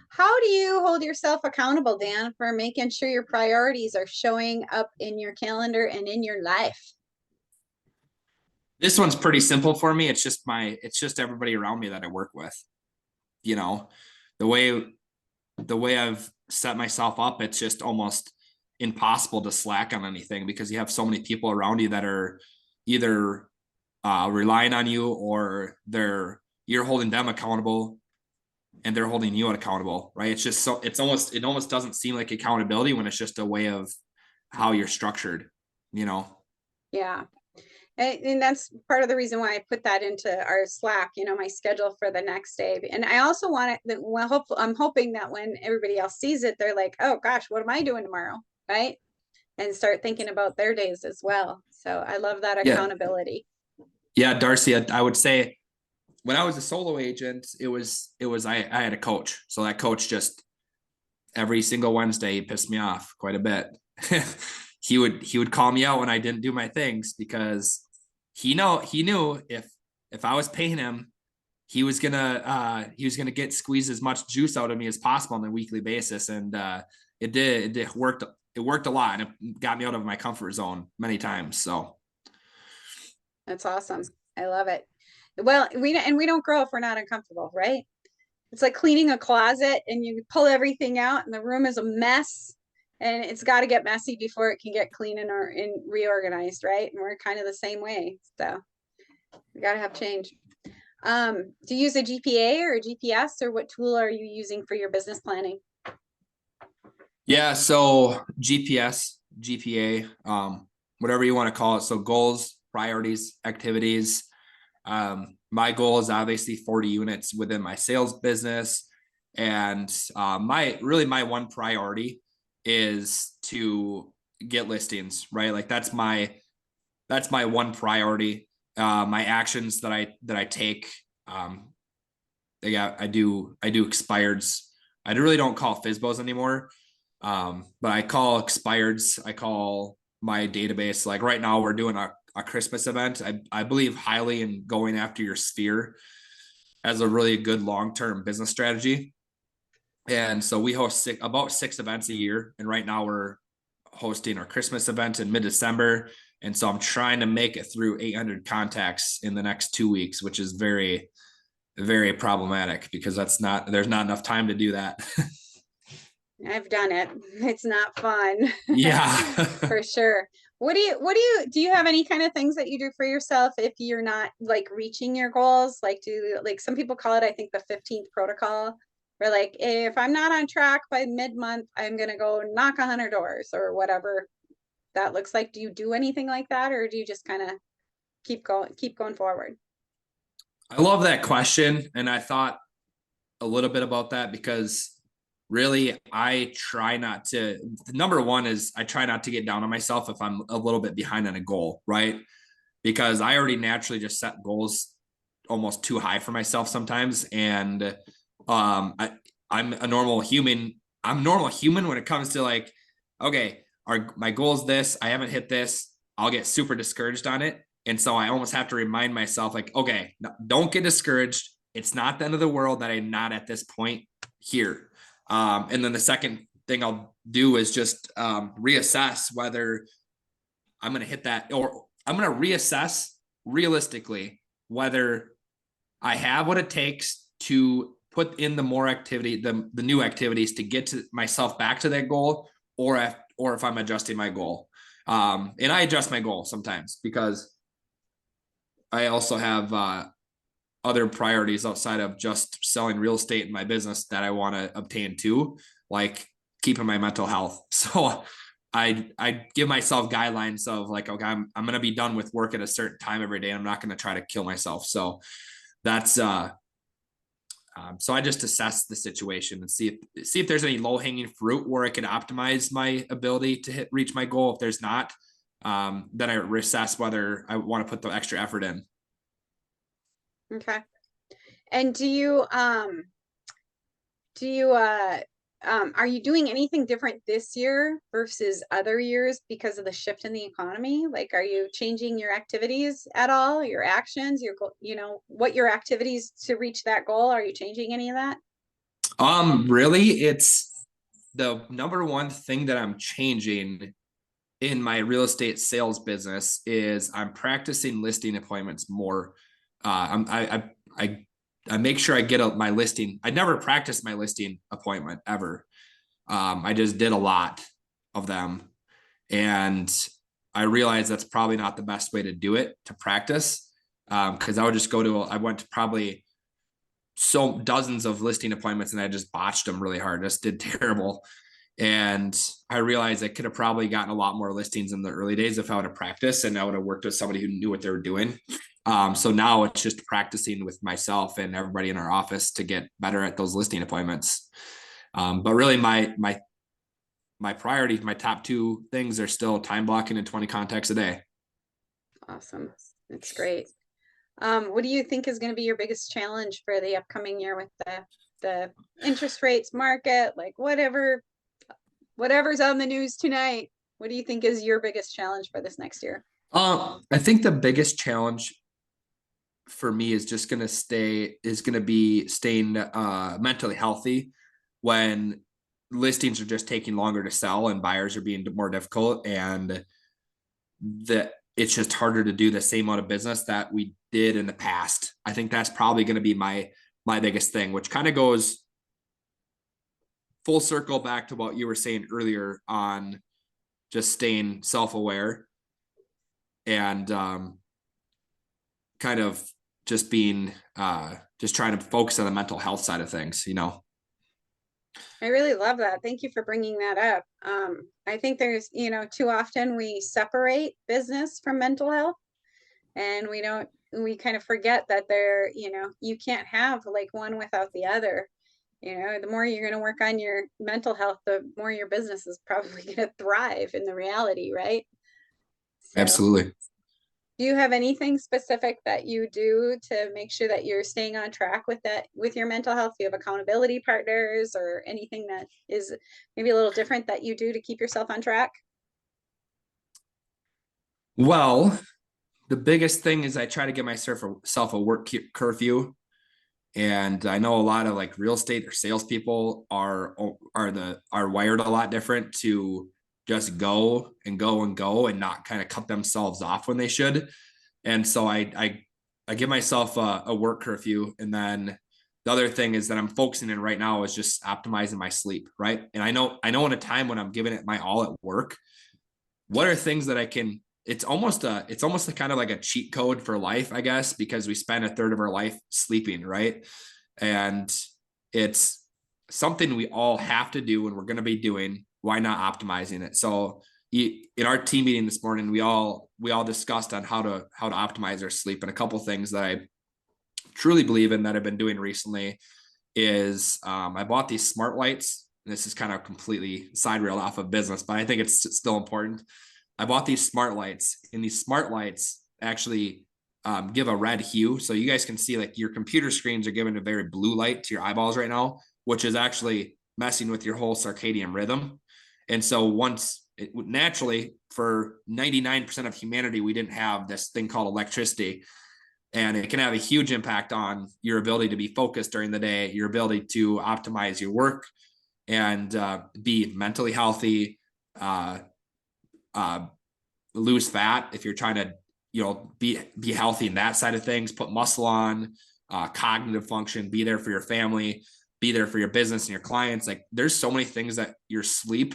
How do you hold yourself accountable, Dan, for making sure your priorities are showing up in your calendar and in your life? This one's pretty simple for me. It's just everybody around me that I work with. You know, the way I've set myself up, it's just almost impossible to slack on anything because you have so many people around you that are either relying on you or you're holding them accountable and they're holding you accountable, right? It's just it almost doesn't seem like accountability when it's just a way of how you're structured, you know? Yeah. And that's part of the reason why I put that into our Slack, my schedule for the next day. And I also want it, I'm hoping that when everybody else sees it, they're like, oh gosh, what am I doing tomorrow? Right. And start thinking about their days as well. So I love that accountability. Yeah, Darcy, I would say when I was a solo agent, I had a coach. So that coach just every single Wednesday, he pissed me off quite a bit. He would call me out when I didn't do my things because he knew if I was paying him, he was gonna get squeeze as much juice out of me as possible on a weekly basis. And it worked a lot, and it got me out of my comfort zone many times. So that's awesome. I love it. Well, we don't grow if we're not uncomfortable, right? It's like cleaning a closet and you pull everything out and the room is a mess. And it's got to get messy before it can get clean and reorganized, right? And we're kind of the same way. So we got to have change. Do you use a GPA or a GPS, or what tool are you using for your business planning? Yeah, so GPS, GPA, whatever you want to call it. So goals, priorities, activities. My goal is obviously 40 units within my sales business. And my one priority is to get listings, right? Like that's my one priority. My actions that I take, I do expireds. I really don't call FSBOs anymore. But I call expireds. I call my database. Like right now we're doing a Christmas event. I believe highly in going after your sphere as a really good long-term business strategy. And so we host about 6 events a year. And right now we're hosting our Christmas event in mid-December. And so I'm trying to make it through 800 contacts in the next 2 weeks, which is very, very problematic because there's not enough time to do that. I've done it. It's not fun. Yeah. For sure. Do you have any kind of things that you do for yourself if you're not like reaching your goals? Like some people call it, I think, the 15th protocol, where like, if I'm not on track by mid-month, I'm going to go knock 100 doors or whatever that looks like. Do you do anything like that, or do you just kind of keep going forward? I love that question. And I thought a little bit about that because really I try not to, number one is I try not to get down on myself if I'm a little bit behind on a goal, right? Because I already naturally just set goals almost too high for myself sometimes. And I'm a normal human. I'm a normal human when it comes to like, okay, my goal is this, I haven't hit this, I'll get super discouraged on it. And so I almost have to remind myself like, okay, don't get discouraged. It's not the end of the world that I'm not at this point here. And then the second thing I'll do is just reassess whether I'm going to hit that, or I'm going to reassess realistically whether I have what it takes to put in the more activity, the new activities to get to myself back to that goal, or if I'm adjusting my goal. And I adjust my goal sometimes because I also have other priorities outside of just selling real estate in my business that I want to obtain too, like keeping my mental health. So I give myself guidelines of like, okay, I'm going to be done with work at a certain time every day. I'm not going to try to kill myself. So that's, so I just assess the situation and see if there's any low hanging fruit where I can optimize my ability to reach my goal. If there's not, then I reassess whether I want to put the extra effort in. Okay. And are you doing anything different this year versus other years because of the shift in the economy? Like, are you changing your activities at all, your actions, what your activities to reach that goal? Are you changing any of that? Really, it's the number one thing that I'm changing in my real estate sales business is I'm practicing listing appointments more. I make sure I get my listing. I never practiced my listing appointment ever. I just did a lot of them, and I realized that's probably not the best way to do it, to practice, because I would just I went to probably dozens of listing appointments and I just botched them really hard. Just did terrible. And I realized I could have probably gotten a lot more listings in the early days if I would have practiced and I would have worked with somebody who knew what they were doing. So now it's just practicing with myself and everybody in our office to get better at those listing appointments. But really my priorities, my top two things are still time blocking and 20 contacts a day. Awesome. That's great. What do you think is going to be your biggest challenge for the upcoming year with the interest rates market, like whatever's on the news tonight? What do you think is your biggest challenge for this next year? I think the biggest challenge for me is going to be staying mentally healthy when listings are just taking longer to sell and buyers are being more difficult, and that it's just harder to do the same amount of business that we did in the past. I think that's probably going to be my biggest thing, which kind of goes full circle back to what you were saying earlier on just staying self-aware and kind of just being just trying to focus on the mental health side of things, I really love that. Thank you for bringing that up. I think there's, too often we separate business from mental health, and we kind of forget that you can't have like one without the other. The more you're going to work on your mental health, the more your business is probably going to thrive in the reality, right? So, Absolutely. do you have anything specific that you do to make sure that you're staying on track with your mental health? Do you have accountability partners or anything that is maybe a little different that you do to keep yourself on track? Well, the biggest thing is I try to give myself a work curfew. And I know a lot of like real estate or salespeople are wired a lot different to just go and go and go and not kind of cut themselves off when they should. And so I give myself a work curfew. And then the other thing is that I'm focusing in right now is just optimizing my sleep. Right. And I know in a time when I'm giving it my all at work, what are things that I can, it's almost a kind of like a cheat code for life, I guess, because we spend a third of our life sleeping. Right. And it's something we all have to do and we're going to be doing. Why not optimizing it? So in our team meeting this morning, we all discussed on how to optimize our sleep. And a couple of things that I truly believe in that I've been doing recently is I bought these smart lights. And this is kind of completely side railed off of business, but I think it's still important. I bought these smart lights, and these smart lights actually give a red hue. So you guys can see like your computer screens are giving a very blue light to your eyeballs right now, which is actually messing with your whole circadian rhythm. And so naturally for 99% of humanity, we didn't have this thing called electricity, and it can have a huge impact on your ability to be focused during the day, your ability to optimize your work and be mentally healthy, lose fat if you're trying to be healthy in that side of things, put muscle on, cognitive function, be there for your family, be there for your business and your clients. Like there's so many things that your sleep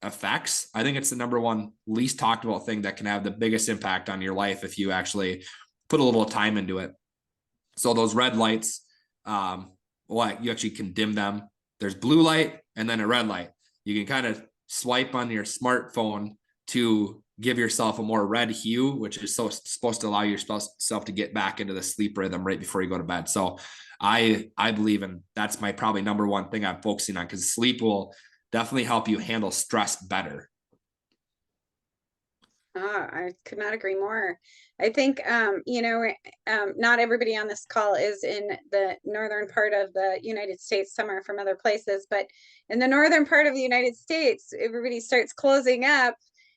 affects. I think it's the number one least talked about thing that can have the biggest impact on your life if you actually put a little time into it. So those red lights, you actually can dim them. There's blue light and then a red light. You can kind of swipe on your smartphone to give yourself a more red hue, which is supposed to allow yourself to get back into the sleep rhythm right before you go to bed. So I believe in that's my probably number one thing I'm focusing on, because sleep will definitely help you handle stress better. I could not agree more. I think, not everybody on this call is in the northern part of the United States. Some are from other places, but in the northern part of the United States, everybody starts closing up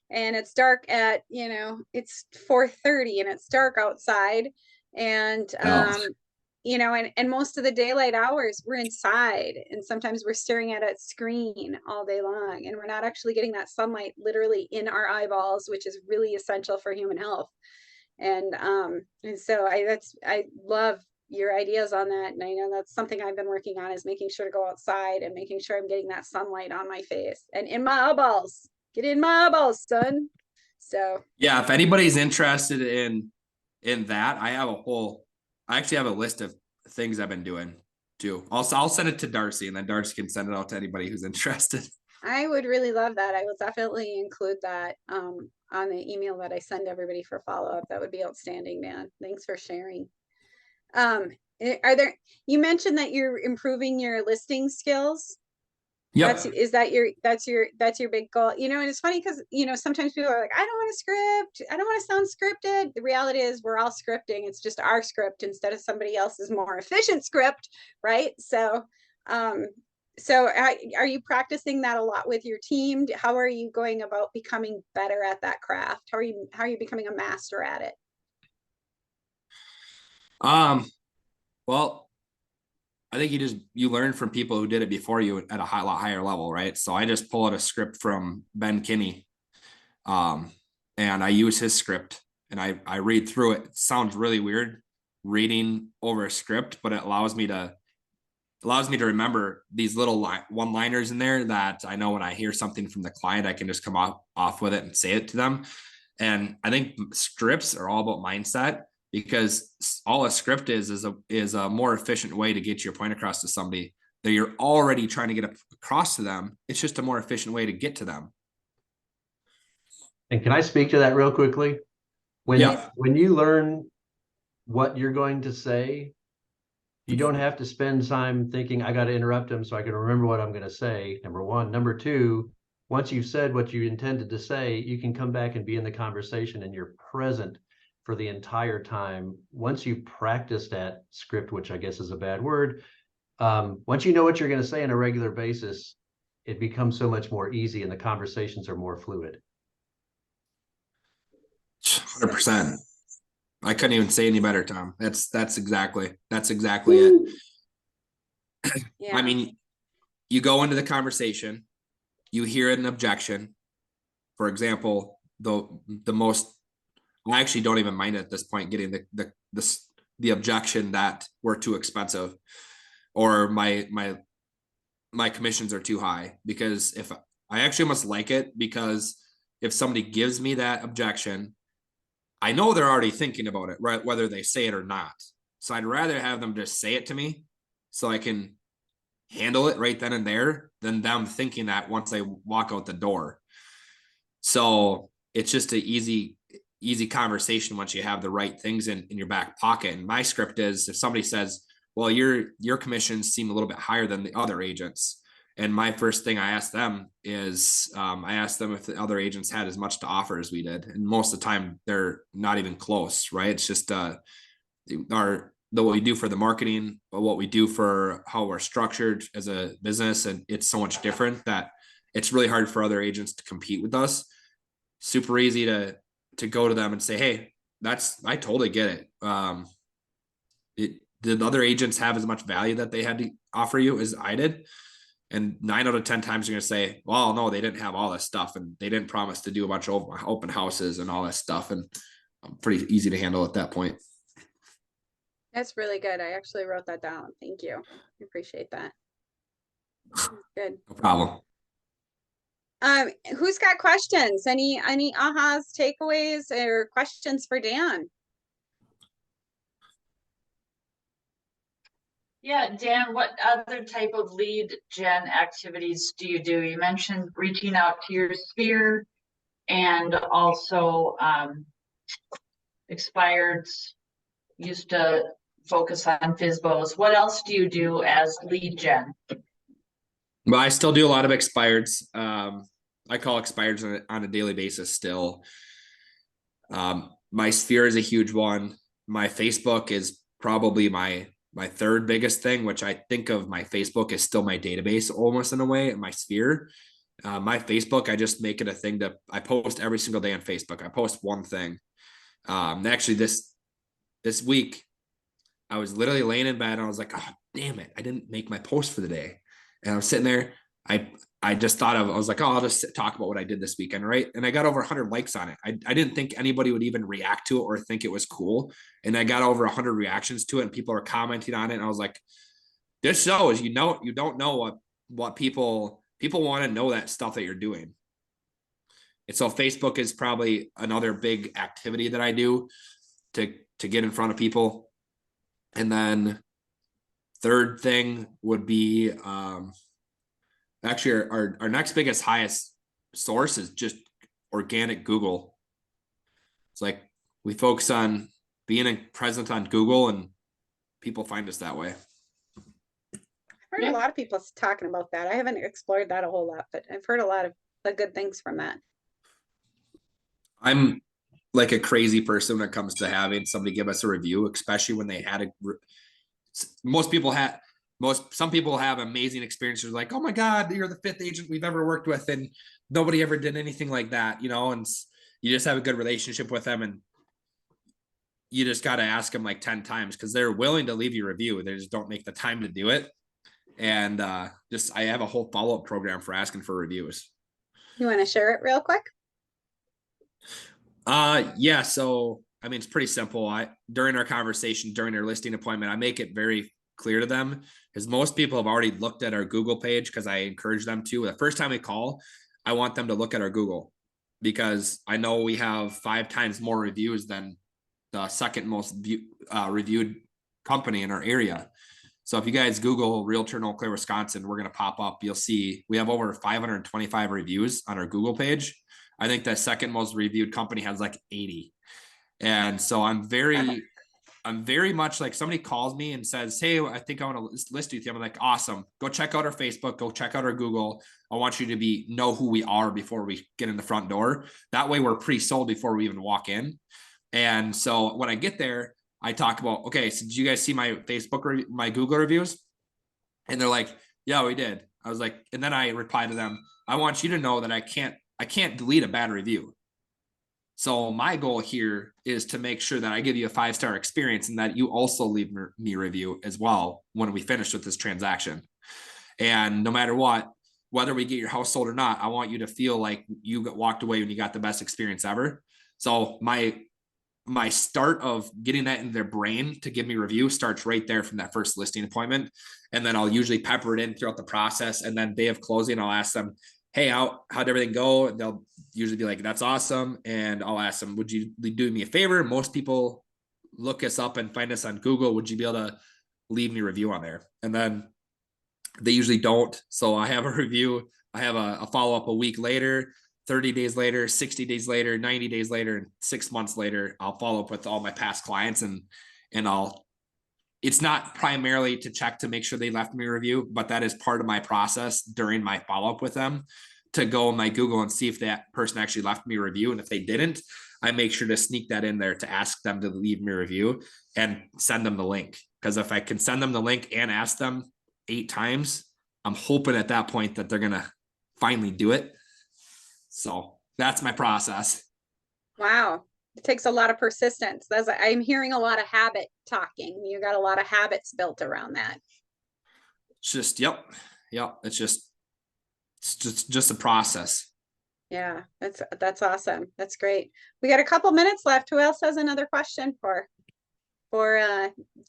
and it's dark at, it's 4:30 and it's dark outside. And, and most of the daylight hours we're inside, and sometimes we're staring at a screen all day long, and we're not actually getting that sunlight literally in our eyeballs, which is really essential for human health. And so I love your ideas on that, and I know that's something I've been working on, is making sure to go outside and making sure I'm getting that sunlight on my face and in my eyeballs. Get in my eyeballs, son. So yeah, if anybody's interested in that, I actually have a list of things I've been doing too. I'll send it to Darcy, and then Darcy can send it out to anybody who's interested. I would really love that. I will definitely include that on the email that I send everybody for follow-up. That would be outstanding, man. Thanks for sharing. You mentioned that you're improving your listing skills. Yep. That's your big goal, and it's funny because, sometimes people are like, I don't want to script. I don't want to sound scripted. The reality is we're all scripting. It's just our script instead of somebody else's more efficient script. Right. So, are you practicing that a lot with your team? How are you going about becoming better at that craft? How are you becoming a master at it? Well, I think you learn from people who did it before you at a lot higher level, right? So I just pull out a script from Ben Kinney, and I use his script, and I read through it. It sounds really weird reading over a script, but it allows me to remember these little one-liners in there that I know when I hear something from the client, I can just come off with it and say it to them. And I think scripts are all about mindset, because all a script is a more efficient way to get your point across to somebody that you're already trying to get across to them. It's just a more efficient way to get to them. And can I speak to that real quickly? When you learn what you're going to say, you don't have to spend time thinking, I got to interrupt them so I can remember what I'm going to say. Number one. Number two, once you've said what you intended to say, you can come back and be in the conversation, and you're present for the entire time. Once you practice that script, which I guess is a bad word, once you know what you're going to say on a regular basis, it becomes so much more easy, and the conversations are more fluid. 100%. I couldn't even say any better, Tom. That's exactly it. Yeah. I mean, you go into the conversation, you hear an objection. For example, the most, I actually don't even mind at this point getting the objection that we're too expensive, or my commissions are too high, because if I actually must like it, because if somebody gives me that objection, I know they're already thinking about it, right? Whether they say it or not. So I'd rather have them just say it to me so I can handle it right then and there than them thinking that once they walk out the door. So it's just an easy conversation once you have the right things in your back pocket. And my script is, if somebody says, well, your commissions seem a little bit higher than the other agents, and my first thing I ask them is, I asked them if the other agents had as much to offer as we did. And most of the time they're not even close, right? It's just what we do for the marketing, but what we do for how we're structured as a business. And it's so much different that it's really hard for other agents to compete with us. Super easy to go to them and say, hey, I totally get it. Did other agents have as much value that they had to offer you as I did? And 9 out of 10 times you're going to say, well, no, they didn't have all this stuff, and they didn't promise to do a bunch of open houses and all that stuff. And pretty easy to handle at that point. That's really good. I actually wrote that down. Thank you. I appreciate that. Good. No problem. Who's got questions? Any ahas, takeaways, or questions for Dan? Yeah, Dan, what other type of lead gen activities do you do? You mentioned reaching out to your sphere and also expireds used to focus on FISBOs. What else do you do as lead gen? Well, I still do a lot of expireds. I call expireds on a daily basis still. My sphere is a huge one. My Facebook is probably my third biggest thing, which I think of my Facebook as still my database almost in a way, my sphere. My Facebook, I just make it a thing I post every single day on Facebook. I post one thing. Actually this week, I was literally laying in bed and I was like, oh, damn it. I didn't make my post for the day. And I was sitting there. I just thought I was like, oh, I'll just talk about what I did this weekend. Right. And I got over 100 likes on it. I didn't think anybody would even react to it or think it was cool. And I got over 100 reactions to it and people are commenting on it. And I was like, this shows, you don't know what people want to know that stuff that you're doing. And so Facebook is probably another big activity that I do to get in front of people. And then third thing would be actually our next biggest, highest source is just organic Google. It's like we focus on being present on Google and people find us that way. I've heard a lot of people talking about that. I haven't explored that a whole lot, but I've heard a lot of the good things from that. I'm like a crazy person when it comes to having somebody give us a review, especially when they had some people have amazing experiences like, oh my God, you're the 5th agent we've ever worked with. And nobody ever did anything like that, and you just have a good relationship with them. And you just got to ask them like 10 times because they're willing to leave you a review. They just don't make the time to do it. And I have a whole follow-up program for asking for reviews. You want to share it real quick? Yeah. So, I mean, it's pretty simple. During our conversation, during their listing appointment, I make it very clear to them because most people have already looked at our Google page because I encourage them to. The first time they call, I want them to look at our Google because I know we have 5 times more reviews than the second most reviewed company in our area. So if you guys Google Realtor in Eau Claire, Wisconsin, we're going to pop up. You'll see we have over 525 reviews on our Google page. I think the second most reviewed company has like 80. And so I'm very much like somebody calls me and says, hey, I think I want to list with you. I'm like, awesome. Go check out our Facebook. Go check out our Google. I want you to know who we are before we get in the front door. That way we're pre-sold before we even walk in. And so when I get there, I talk about, okay, so did you guys see my Facebook, my Google reviews? And they're like, yeah, we did. I was like, and then I replied to them, I want you to know that I can't delete a bad review. So my goal here is to make sure that I give you a 5-star experience and that you also leave me a review as well when we finish with this transaction. And no matter what, whether we get your house sold or not, I want you to feel like you walked away when you got the best experience ever. So my start of getting that in their brain to give me a review starts right there from that first listing appointment. And then I'll usually pepper it in throughout the process. And then day of closing, I'll ask them, hey, how'd everything go? And they'll usually be like, that's awesome. And I'll ask them, would you do me a favor? Most people look us up and find us on Google. Would you be able to leave me a review on there? And then they usually don't. So I have a review. I have a follow-up a week later, 30 days later, 60 days later, 90 days later, and 6 months later, I'll follow up with all my past clients and it's not primarily to check to make sure they left me a review, but that is part of my process during my follow-up with them to go on my Google and see if that person actually left me a review. And if they didn't, I make sure to sneak that in there to ask them to leave me a review and send them the link. Because if I can send them the link and ask them 8 times, I'm hoping at that point that they're going to finally do it. So that's my process. Wow. It takes a lot of persistence. I'm hearing a lot of habit talking. You got a lot of habits built around that. It's just, yep. It's just a process. Yeah, that's awesome. That's great. We got a couple minutes left. Who else has another question for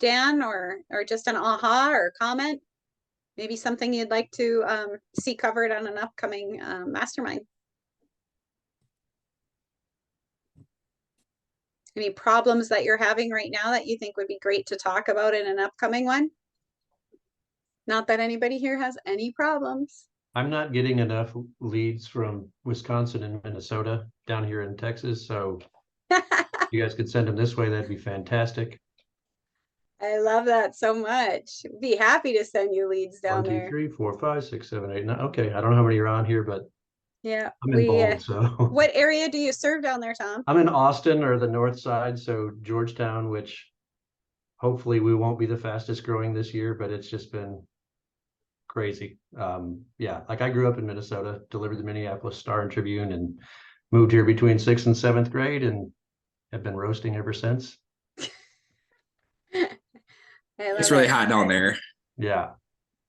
Dan or just an aha or comment? Maybe something you'd like to see covered on an upcoming mastermind. Any problems that you're having right now that you think would be great to talk about in an upcoming one? Not that anybody here has any problems. I'm not getting enough leads from Wisconsin and Minnesota down here in Texas, so you guys could send them this way, that'd be fantastic. I love that so much. Be happy to send you leads down 1, 2, there. 3, 4, 5, 6, 7, 8, 9. Okay, I don't know how many are on here, but Yeah, I'm in bold, so. what area do you serve down there, Tom? I'm in Austin or the north side, so Georgetown, which hopefully we won't be the fastest growing this year, but it's just been crazy. Yeah, like I grew up in Minnesota, delivered the Minneapolis Star and Tribune, and moved here between 6th and 7th grade, and have been roasting ever since. It's really hot down there. Yeah,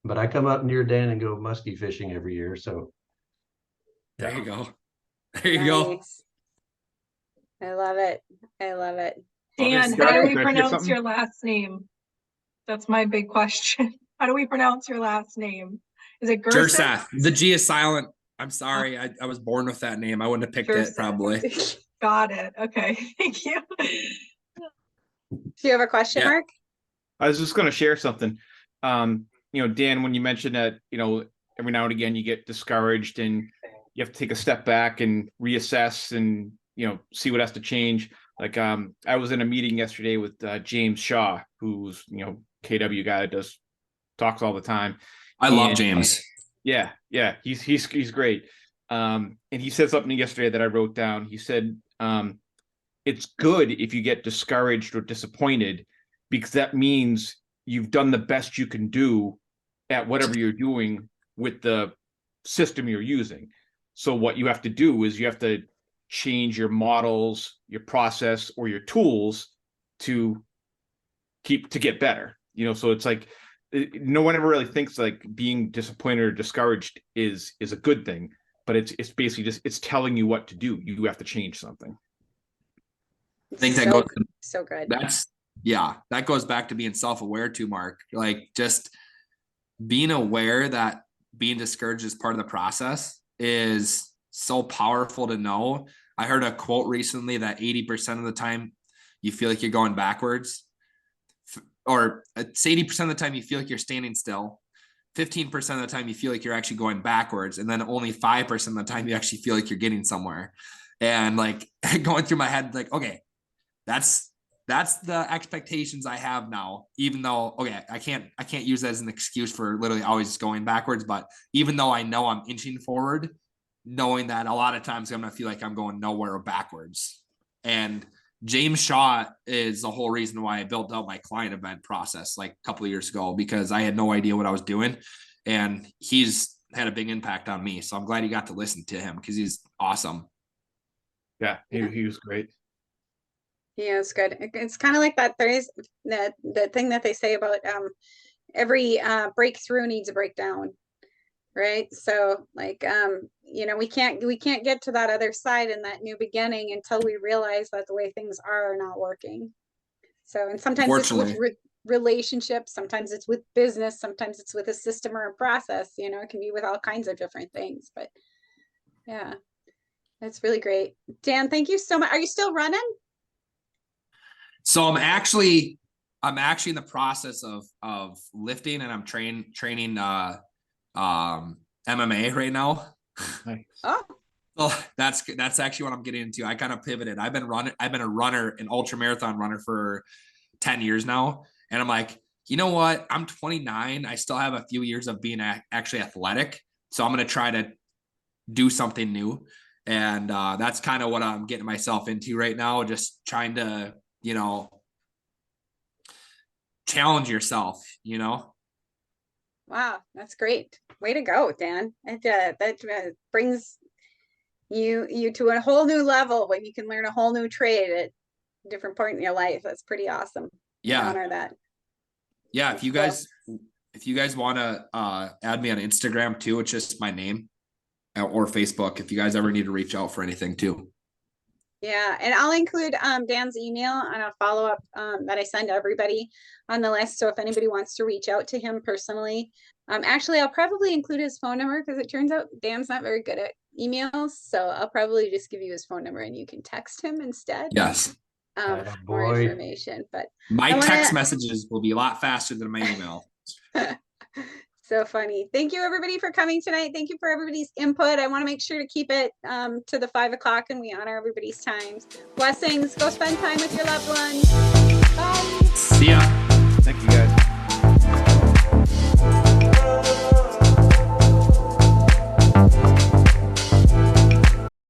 but I come up near Dan and go muskie fishing every year, so There you go. There you go. Nice. I love it. I love it. Dan, Scott, how do can we I say pronounce something? your last name? That's my big question. How do we pronounce your last name? Is it Gerseth? Gerseth. The G is silent. I'm sorry. I was born with that name. I wouldn't have picked it Gerseth. probably. Got it. Okay. Thank you. Do you have a question, Yeah. Mark? I was just going to share something. Dan, when you mentioned that, every now and again you get discouraged and you have to take a step back and reassess and, see what has to change. Like, I was in a meeting yesterday with James Shaw, who's, KW guy that talks all the time. I love James. Yeah, he's great. And he said something yesterday that I wrote down. He said, it's good if you get discouraged or disappointed, because that means you've done the best you can do at whatever you're doing with the system you're using. So what you have to do is you have to change your models, your process, or your tools to get better. So it's like, no one ever really thinks like being disappointed or discouraged is a good thing, but it's basically just, it's telling you what to do. You have to change something. I think that so, goes so good. That goes back to being self-aware too, Mark. Like just being aware that being discouraged is part of the process is so powerful to know. I heard a quote recently that 80% of the time you feel like you're going backwards, or it's 80% of the time you feel like you're standing still. 15% of the time you feel like you're actually going backwards, and then only 5% of the time you actually feel like you're getting somewhere. And like going through my head, like, okay, that's the expectations I have now, even though, okay, I can't use that as an excuse for literally always going backwards, but even though I know I'm inching forward, knowing that a lot of times I'm going to feel like I'm going nowhere or backwards. And James Shaw is the whole reason why I built out my client event process like a couple of years ago, because I had no idea what I was doing, and he's had a big impact on me. So I'm glad you got to listen to him, because he's awesome. Yeah, he was great. Yeah, it's good. It's kind of like that. There is that the thing that they say about every breakthrough needs a breakdown, right? So like we can't get to that other side in that new beginning until we realize that the way things are not working. So, and sometimes it's with relationships, sometimes it's with business, sometimes it's with a system or a process. It can be with all kinds of different things. But yeah, that's really great. Dan, thank you so much. Are you still running? So I'm actually in the process of lifting, and I'm training MMA right now. Nice. Oh, Well, that's actually what I'm getting into. I kind of pivoted. I've been a runner, an ultra marathon runner for 10 years now. And I'm like, you know what? I'm 29. I still have a few years of being actually athletic. So I'm going to try to do something new. And that's kind of what I'm getting myself into right now. Just trying to, challenge yourself, wow, that's great. Way to go, Dan. That brings you to a whole new level when you can learn a whole new trade at a different point in your life. That's pretty awesome. Yeah. I honor that. Yeah. If you guys want to add me on Instagram too, it's just my name, or Facebook, if you guys ever need to reach out for anything too. Yeah, and I'll include Dan's email on a follow-up that I send to everybody on the list. So if anybody wants to reach out to him personally, actually, I'll probably include his phone number, because it turns out Dan's not very good at emails. So I'll probably just give you his phone number and you can text him instead. Yes. More information. But my text messages will be a lot faster than my email. So funny. Thank you everybody for coming tonight. Thank you for everybody's input. I want to make sure to keep it to the 5 o'clock and we honor everybody's times. Blessings. Go spend time with your loved ones. Bye. See ya. Thank you guys.